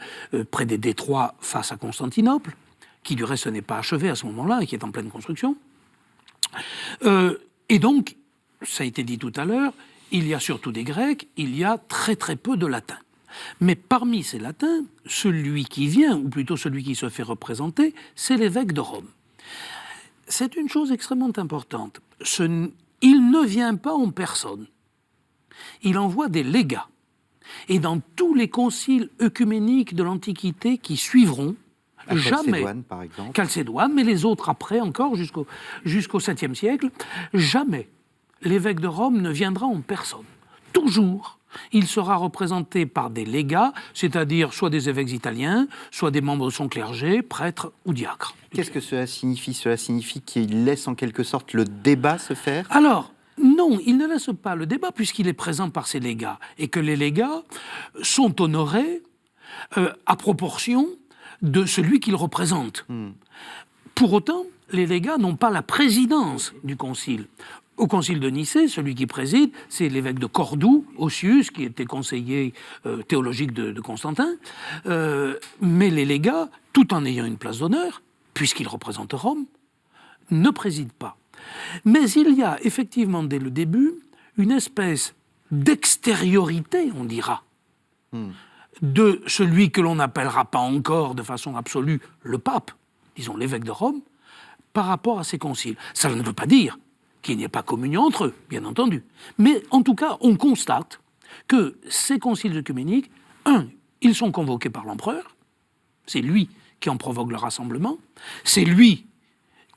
près des détroits face à Constantinople, qui du reste n'est pas achevée à ce moment-là et qui est en pleine construction. Et donc, ça a été dit tout à l'heure, il y a surtout des Grecs, il y a très très peu de latins. Mais parmi ces latins, celui qui vient, ou plutôt celui qui se fait représenter, c'est l'évêque de Rome. C'est une chose extrêmement importante. Il ne vient pas en personne. Il envoie des légats. Et dans tous les conciles œcuméniques de l'Antiquité qui suivront, jamais, Chalcédoine, par exemple. Chalcédoine, mais les autres après encore, jusqu'au 7e siècle, jamais l'évêque de Rome ne viendra en personne. Toujours, il sera représenté par des légats, c'est-à-dire soit des évêques italiens, soit des membres de son clergé, prêtres ou diacres. Qu'est-ce que cela signifie ? Cela signifie qu'il laisse en quelque sorte le débat se faire ? Alors, non, il ne laisse pas le débat puisqu'il est présent par ses légats et que les légats sont honorés à proportion de celui qu'ils représentent. Pour autant, les légats n'ont pas la présidence du concile. Au concile de Nicée, celui qui préside, c'est l'évêque de Cordoue, Ossius, qui était conseiller théologique de Constantin. Mais les légats, tout en ayant une place d'honneur, puisqu'ils représentent Rome, ne président pas. Mais il y a effectivement, dès le début, une espèce d'extériorité, on dira, de celui que l'on n'appellera pas encore de façon absolue le pape, disons l'évêque de Rome, par rapport à ces conciles. Ça ne veut pas dire qu'il n'y ait pas communion entre eux, bien entendu. Mais en tout cas, on constate que ces conciles œcuméniques, ils sont convoqués par l'empereur, c'est lui qui en provoque le rassemblement, c'est lui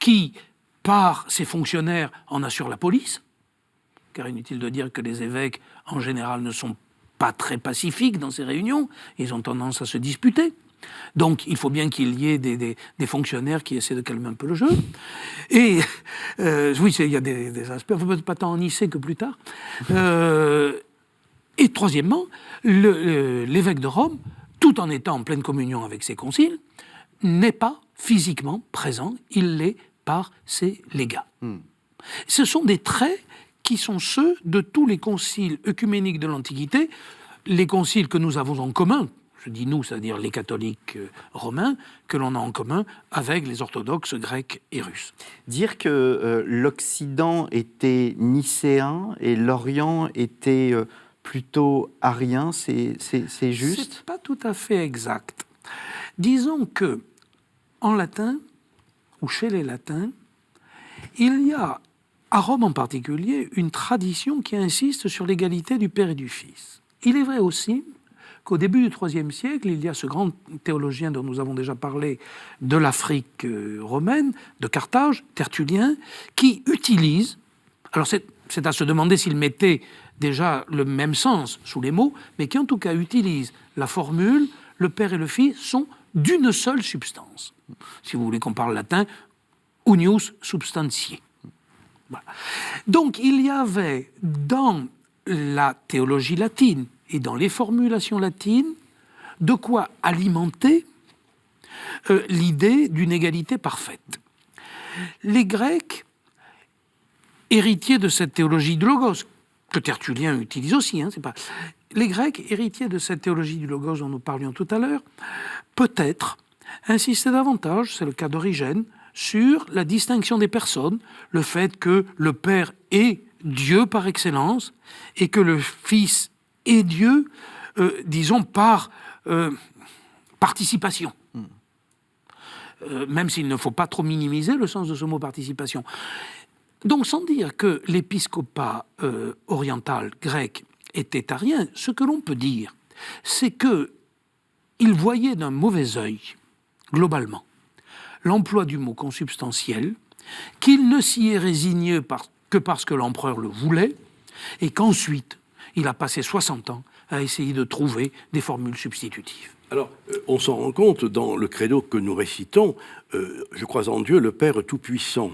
qui, par ses fonctionnaires, en assure la police, car inutile de dire que les évêques, en général, ne sont pas très pacifiques dans ces réunions, ils ont tendance à se disputer. Donc, il faut bien qu'il y ait des fonctionnaires qui essaient de calmer un peu le jeu. Et, oui, il y a des aspects, peut-être pas tant en Nicée que plus tard. Et troisièmement, l'évêque de Rome, tout en étant en pleine communion avec ses conciles, n'est pas physiquement présent, il l'est par ses légats. Ce sont des traits qui sont ceux de tous les conciles œcuméniques de l'Antiquité, les conciles que nous avons en commun, je dis nous, c'est-à-dire les catholiques romains, que l'on a en commun avec les orthodoxes grecs et russes. Dire que l'Occident était nicéen et l'Orient était plutôt arien, c'est juste ? C'est pas tout à fait exact. Disons que, en latin, ou chez les latins, il y a, à Rome en particulier, une tradition qui insiste sur l'égalité du Père et du Fils. Il est vrai aussi qu'au début du IIIe siècle, il y a ce grand théologien dont nous avons déjà parlé de l'Afrique romaine, de Carthage, Tertullien, qui utilise, alors c'est à se demander s'il mettait déjà le même sens sous les mots, mais qui en tout cas utilise la formule « le Père et le Fils sont d'une seule substance ». Si vous voulez qu'on parle latin, « unius substantiae ». Voilà. Donc il y avait dans la théologie latine et dans les formulations latines de quoi alimenter l'idée d'une égalité parfaite. Les Grecs, héritiers de cette théologie du logos, que Tertullien utilise aussi, les Grecs, héritiers de cette théologie du logos dont nous parlions tout à l'heure, peut-être insistaient davantage, c'est le cas d'Origène, sur la distinction des personnes, le fait que le Père est Dieu par excellence et que le Fils est Dieu, disons, par participation. Même s'il ne faut pas trop minimiser le sens de ce mot participation. Donc, sans dire que l'épiscopat oriental grec était arien, ce que l'on peut dire, c'est qu'il voyait d'un mauvais œil, globalement, l'emploi du mot consubstantiel, qu'il ne s'y est résigné que parce que l'empereur le voulait, et qu'ensuite, il a passé 60 ans à essayer de trouver des formules substitutives. Alors, on s'en rend compte dans le credo que nous récitons, je crois en Dieu, le Père Tout-Puissant.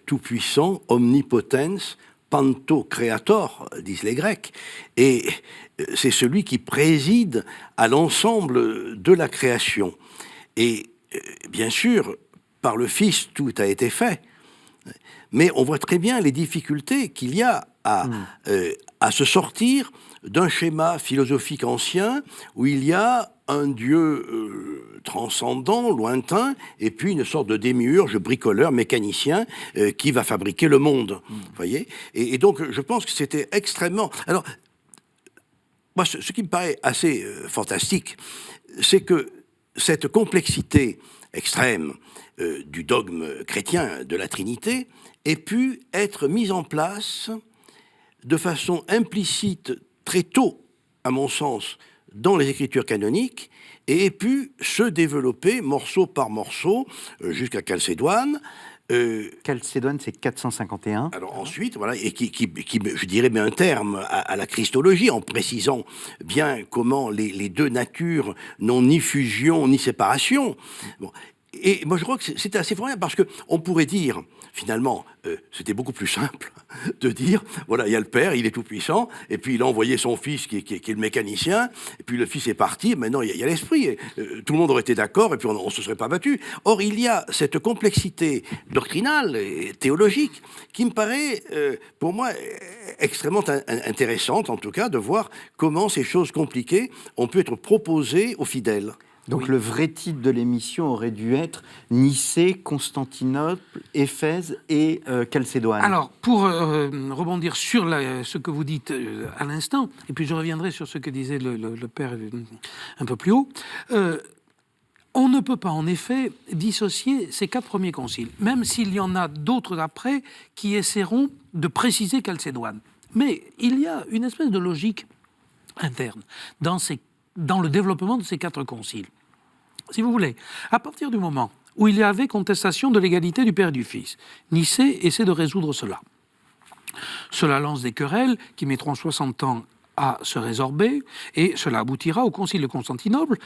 Tout-Puissant, omnipotens, panto creator, disent les Grecs. Et c'est celui qui préside à l'ensemble de la création. Et bien sûr, par le Fils, tout a été fait. Mais on voit très bien les difficultés qu'il y a à se sortir d'un schéma philosophique ancien où il y a un dieu transcendant, lointain, et puis une sorte de démiurge, bricoleur, mécanicien, qui va fabriquer le monde. Vous voyez ? Et donc, je pense que c'était extrêmement... Alors, moi, ce qui me paraît assez fantastique, c'est que cette complexité extrême du dogme chrétien de la Trinité ait pu être mise en place de façon implicite très tôt, à mon sens, dans les écritures canoniques, et ait pu se développer morceau par morceau jusqu'à Chalcédoine. Chalcédoine, c'est 451. Alors ensuite, voilà, et qui, je dirais, met un terme à la christologie en précisant bien comment les deux natures n'ont ni fusion ni séparation. Bon. Et moi, je crois que c'était assez formidable parce qu'on pourrait dire, finalement, c'était beaucoup plus simple de dire, voilà, il y a le Père, il est tout-puissant, et puis il a envoyé son Fils qui est le mécanicien, et puis le Fils est parti, et maintenant il y a l'Esprit. Et, tout le monde aurait été d'accord, et puis on ne se serait pas battu. Or, il y a cette complexité doctrinale et théologique qui me paraît, pour moi, extrêmement intéressante, en tout cas, de voir comment ces choses compliquées ont pu être proposées aux fidèles. Donc le vrai titre de l'émission aurait dû être Nicée, Constantinople, Éphèse et Chalcédoine. Alors, pour rebondir sur ce que vous dites à l'instant, et puis je reviendrai sur ce que disait le père un peu plus haut, on ne peut pas en effet dissocier ces 4 premiers conciles, même s'il y en a d'autres après qui essaieront de préciser Chalcédoine. Mais il y a une espèce de logique interne dans le développement de ces 4 conciles. Si vous voulez, à partir du moment où il y avait contestation de l'égalité du Père et du Fils, Nicée essaie de résoudre cela. Cela lance des querelles qui mettront 60 ans à se résorber, et cela aboutira au Concile de Constantinople,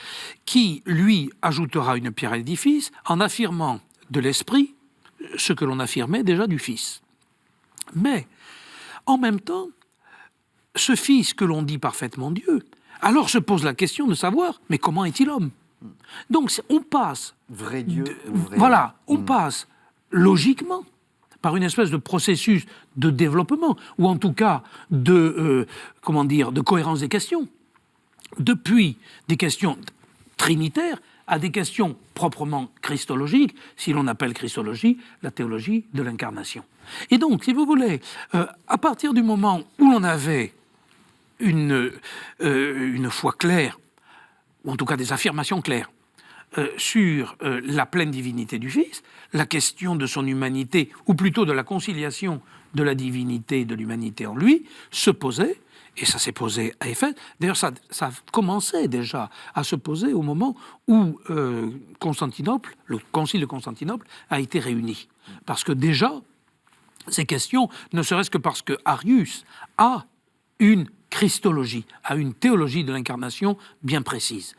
qui, lui, ajoutera une pierre à l'édifice en affirmant de l'Esprit ce que l'on affirmait déjà du Fils. Mais, en même temps, ce Fils que l'on dit parfaitement Dieu, alors se pose la question de savoir, mais comment est-il homme ? Donc on passe... Vrai Dieu ou vrai Voilà, on passe logiquement par une espèce de processus de développement, ou en tout cas de cohérence des questions, depuis des questions trinitaires à des questions proprement christologiques, si l'on appelle christologie la théologie de l'incarnation. Et donc, si vous voulez, à partir du moment où l'on avait une foi claire, ou en tout cas des affirmations claires, sur la pleine divinité du Fils, la question de son humanité, ou plutôt de la conciliation de la divinité et de l'humanité en lui, se posait, et ça s'est posé à Éphèse. D'ailleurs, ça commençait déjà à se poser au moment où Constantinople, le concile de Constantinople, a été réuni. Parce que déjà, ces questions, ne serait-ce que parce que Arius a une christologie, a une théologie de l'incarnation bien précise.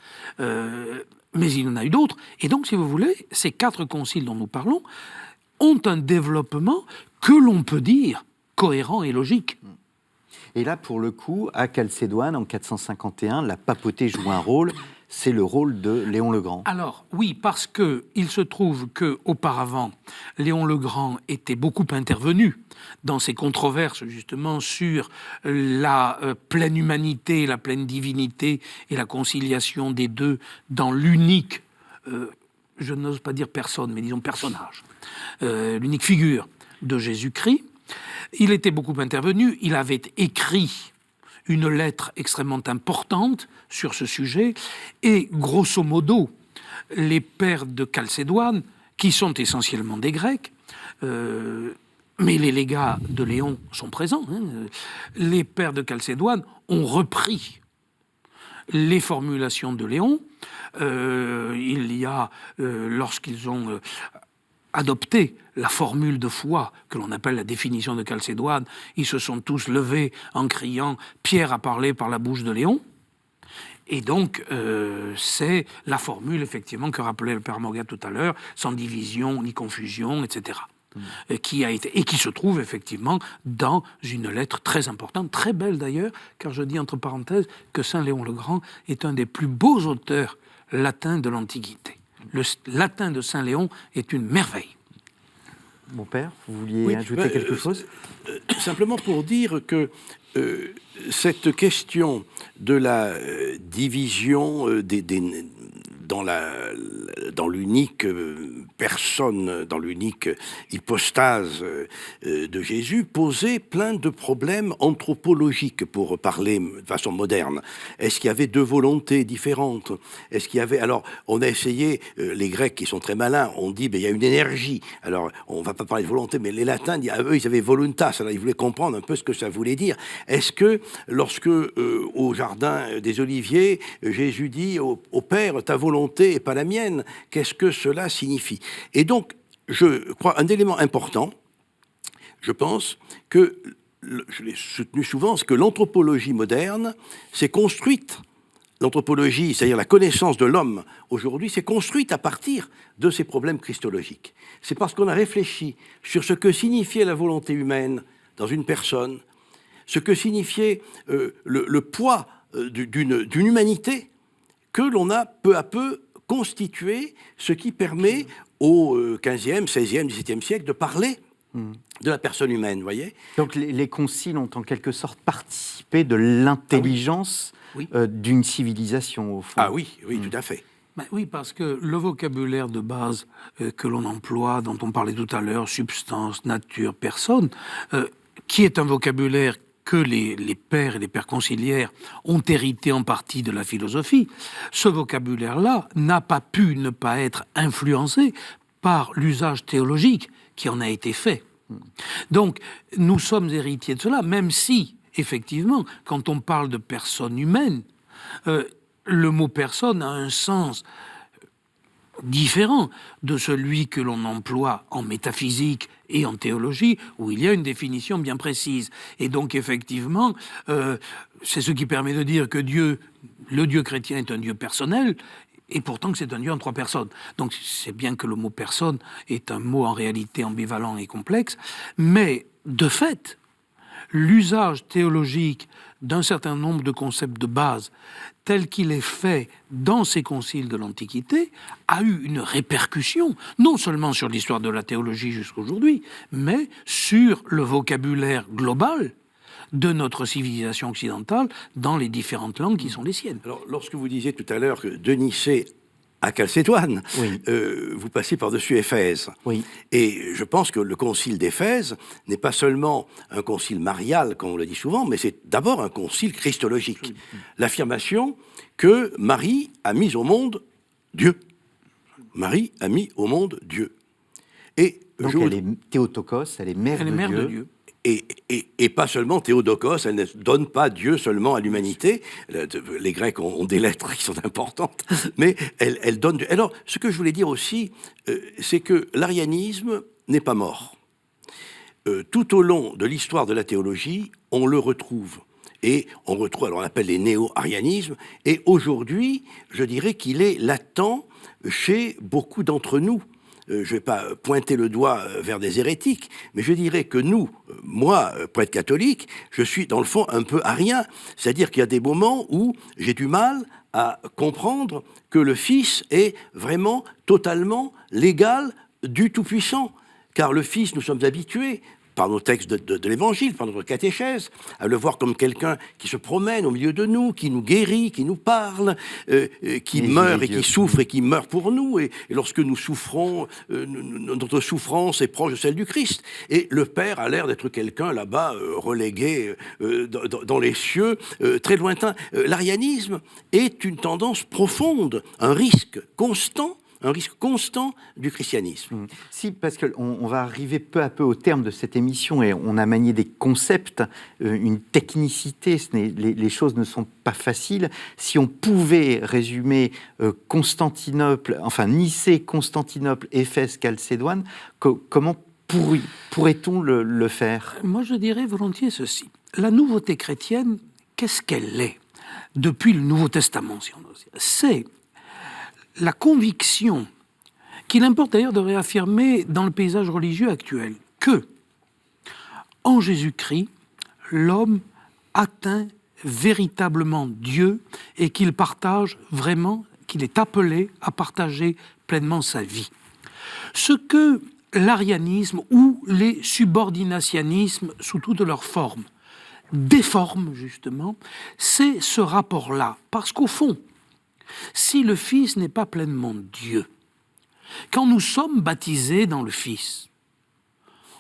Mais il y en a eu d'autres. Et donc, si vous voulez, ces 4 conciles dont nous parlons ont un développement que l'on peut dire cohérent et logique. Et là, pour le coup, à Chalcédoine, en 451, la papauté joue un rôle, c'est le rôle de Léon le Grand. Alors, oui, parce qu'il se trouve qu'auparavant, Léon le Grand était beaucoup intervenu dans ces controverses, justement, sur la pleine humanité, la pleine divinité et la conciliation des deux dans l'unique, je n'ose pas dire personne, mais disons personnage, l'unique figure de Jésus-Christ. Il était beaucoup intervenu, il avait écrit une lettre extrêmement importante sur ce sujet, et grosso modo, les pères de Chalcédoine, qui sont essentiellement des Grecs, mais les légats de Léon sont présents, les pères de Chalcédoine ont repris les formulations de Léon. Il y a, lorsqu'ils ont adopté la formule de foi que l'on appelle la définition de Chalcédoine, ils se sont tous levés en criant « Pierre a parlé par la bouche de Léon ». Et donc, c'est la formule, effectivement, que rappelait le père Morgat tout à l'heure, sans division ni confusion, etc., qui se trouve, effectivement, dans une lettre très importante, très belle d'ailleurs, car je dis entre parenthèses que saint Léon le Grand est un des plus beaux auteurs latins de l'Antiquité. Le latin de saint Léon est une merveille. Mon père, vous vouliez ajouter quelque chose ? Simplement pour dire que cette question de la division dans l'unique personne, dans l'unique hypostase de Jésus, posait plein de problèmes anthropologiques, pour parler de façon moderne. Est-ce qu'il y avait deux volontés différentes? Est-ce qu'il y avait... Alors, on a essayé, les Grecs qui sont très malins, ont dit, il y a une énergie. Alors, on ne va pas parler de volonté, mais les Latins, eux, ils avaient voluntas. Alors, ils voulaient comprendre un peu ce que ça voulait dire. Est-ce que, lorsque, au jardin des Oliviers, Jésus dit au Père, ta volonté et pas la mienne, qu'est-ce que cela signifie? Et donc, je crois, un élément important, je pense que, je l'ai soutenu souvent, c'est que l'anthropologie moderne s'est construite. L'anthropologie, c'est-à-dire la connaissance de l'homme aujourd'hui, s'est construite à partir de ces problèmes christologiques. C'est parce qu'on a réfléchi sur ce que signifiait la volonté humaine dans une personne, ce que signifiait le poids d'une humanité, que l'on a peu à peu constitué ce qui permet au XVe, XVIe, XVIIe siècle de parler de la personne humaine, vous voyez. Donc les conciles ont en quelque sorte participé de l'intelligence d'une civilisation, au fond. Ah oui, oui, tout à fait. Ben oui, parce que le vocabulaire de base que l'on emploie, dont on parlait tout à l'heure, substance, nature, personne, qui est un vocabulaire que les pères et les pères conciliaires ont hérité en partie de la philosophie, ce vocabulaire-là n'a pas pu ne pas être influencé par l'usage théologique qui en a été fait. Donc, nous sommes héritiers de cela, même si, effectivement, quand on parle de personne humaine, le mot personne a un sens différent de celui que l'on emploie en métaphysique et en théologie, où il y a une définition bien précise. Et donc, effectivement, c'est ce qui permet de dire que Dieu, le Dieu chrétien, est un Dieu personnel, et pourtant que c'est un Dieu en trois personnes. Donc, c'est bien que le mot « personne » est un mot en réalité ambivalent et complexe, mais, de fait, l'usage théologique d'un certain nombre de concepts de base, tel qu'il est fait dans ces conciles de l'Antiquité, a eu une répercussion, non seulement sur l'histoire de la théologie jusqu'à aujourd'hui, mais sur le vocabulaire global de notre civilisation occidentale dans les différentes langues qui sont les siennes. Alors, lorsque vous disiez tout à l'heure que de Nicée à Chalcédoine, vous passez par-dessus Éphèse. Oui. Et je pense que le concile d'Éphèse n'est pas seulement un concile marial, comme on le dit souvent, mais c'est d'abord un concile christologique. L'affirmation que Marie a mis au monde Dieu. Marie a mis au monde Dieu. Et donc elle est Théotokos, elle est mère de Dieu. Et pas seulement Théodokos, elle ne donne pas Dieu seulement à l'humanité. Les Grecs ont des lettres qui sont importantes, mais elle donne Dieu. Alors, ce que je voulais dire aussi, c'est que l'arianisme n'est pas mort. Tout au long de l'histoire de la théologie, on le retrouve. Et on retrouve, alors on appelle les néo-arianismes, et aujourd'hui, je dirais qu'il est latent chez beaucoup d'entre nous. Je ne vais pas pointer le doigt vers des hérétiques, mais je dirais que nous, moi, prêtre catholique, je suis dans le fond un peu arien. C'est-à-dire qu'il y a des moments où j'ai du mal à comprendre que le Fils est vraiment totalement l'égal du Tout-Puissant. Car le Fils, nous sommes habitués, par nos textes de l'Évangile, par notre catéchèse, à le voir comme quelqu'un qui se promène au milieu de nous, qui nous guérit, qui nous parle, qui meurt et qui souffre et qui meurt pour nous. Et lorsque nous souffrons, notre souffrance est proche de celle du Christ. Et le Père a l'air d'être quelqu'un là-bas, relégué dans les cieux, très lointain. L'arianisme est une tendance profonde, un risque constant du christianisme. Si, parce qu'on va arriver peu à peu au terme de cette émission et on a manié des concepts, une technicité, les choses ne sont pas faciles. Si on pouvait résumer Constantinople, enfin Nicée, Constantinople, Éphèse, Chalcédoine, comment pourrait-on le faire? Moi, je dirais volontiers ceci. La nouveauté chrétienne, qu'est-ce qu'elle est depuis le Nouveau Testament, si on ose dire? C'est la conviction, qu'il importe d'ailleurs de réaffirmer dans le paysage religieux actuel, que, en Jésus-Christ, l'homme atteint véritablement Dieu et qu'il partage vraiment, qu'il est appelé à partager pleinement sa vie. Ce que l'arianisme ou les subordinationnismes, sous toutes leurs formes, déforme justement, c'est ce rapport-là. Parce qu'au fond, si le Fils n'est pas pleinement Dieu, quand nous sommes baptisés dans le Fils,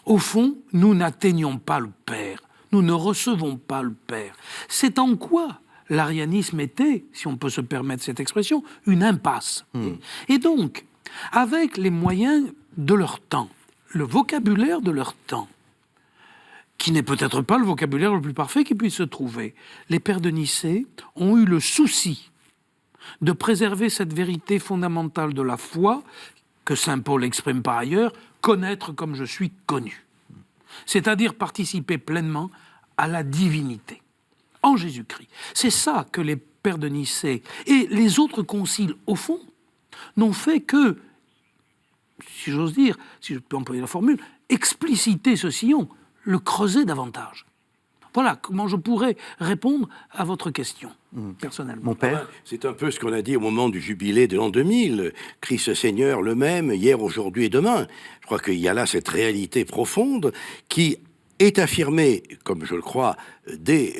au fond, nous n'atteignons pas le Père, nous ne recevons pas le Père. C'est en quoi l'arianisme était, si on peut se permettre cette expression, une impasse. Et donc, avec les moyens de leur temps, le vocabulaire de leur temps, qui n'est peut-être pas le vocabulaire le plus parfait qui puisse se trouver, les pères de Nicée ont eu le souci de préserver cette vérité fondamentale de la foi, que saint Paul exprime par ailleurs, connaître comme je suis connu. C'est-à-dire participer pleinement à la divinité, en Jésus-Christ. C'est ça que les pères de Nicée et les autres conciles, au fond, n'ont fait que, si j'ose dire, si je peux employer la formule, expliciter ce sillon, le creuser davantage. Voilà comment je pourrais répondre à votre question, personnellement. Mon père, c'est un peu ce qu'on a dit au moment du jubilé de l'an 2000. Christ Seigneur le même, hier, aujourd'hui et demain. Je crois qu'il y a là cette réalité profonde qui est affirmée, comme je le crois, dès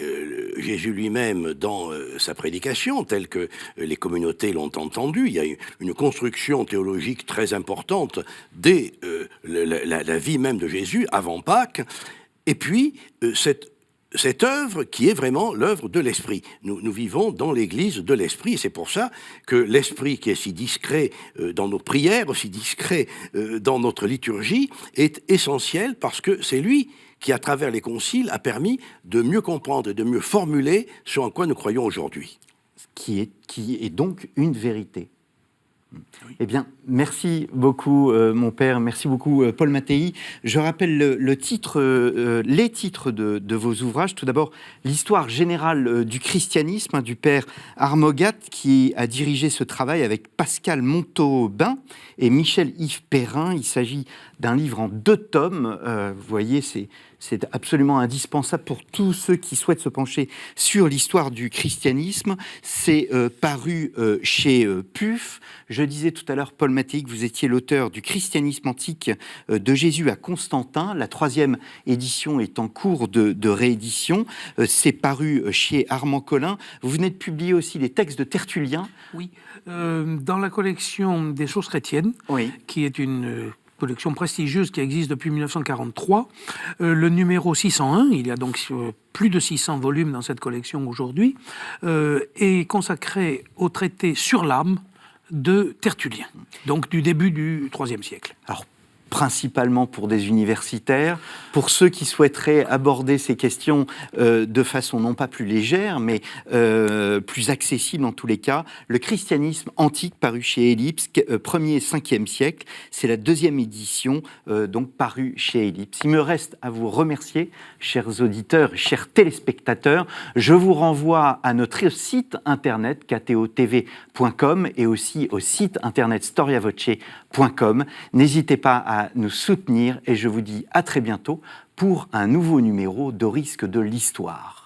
Jésus lui-même dans sa prédication, telle que les communautés l'ont entendu. Il y a une construction théologique très importante dès la vie même de Jésus, avant Pâques. Et puis, cette œuvre qui est vraiment l'œuvre de l'Esprit. Nous vivons dans l'Église de l'Esprit, et c'est pour ça que l'Esprit, qui est si discret dans nos prières, aussi discret dans notre liturgie, est essentiel parce que c'est lui qui, à travers les conciles, a permis de mieux comprendre et de mieux formuler ce en quoi nous croyons aujourd'hui. qui est donc une vérité. Oui. Eh bien, merci beaucoup, mon père. Merci beaucoup, Paul Mattei. Je rappelle les titres de vos ouvrages. Tout d'abord, l'histoire générale du christianisme, du père Armogat, qui a dirigé ce travail avec Pascal Montaubain et Michel-Yves Perrin. Il s'agit d'un livre en 2 tomes. Vous voyez, c'est absolument indispensable pour tous ceux qui souhaitent se pencher sur l'histoire du christianisme. C'est paru chez PUF. Je disais tout à l'heure, Paul Mattei, que vous étiez l'auteur du Christianisme antique de Jésus à Constantin. La 3e édition est en cours de réédition. C'est paru chez Armand Collin. Vous venez de publier aussi les textes de Tertullien. Oui, dans la collection des Sources chrétiennes, oui, qui est une collection prestigieuse qui existe depuis 1943. Le numéro 601, il y a donc plus de 600 volumes dans cette collection aujourd'hui, est consacré au traité sur l'âme de Tertullien, donc du début du IIIe siècle. Alors, principalement pour des universitaires, pour ceux qui souhaiteraient aborder ces questions de façon non pas plus légère, mais plus accessible en tous les cas. Le christianisme antique, paru chez Ellipse, 1er et 5e siècle, c'est la 2e édition, donc paru chez Ellipse. Il me reste à vous remercier, chers auditeurs, chers téléspectateurs. Je vous renvoie à notre site internet, ktotv.com, et aussi au site internet storiavoce.com. N'hésitez pas à nous soutenir et je vous dis à très bientôt pour un nouveau numéro d'Au risque de l'histoire.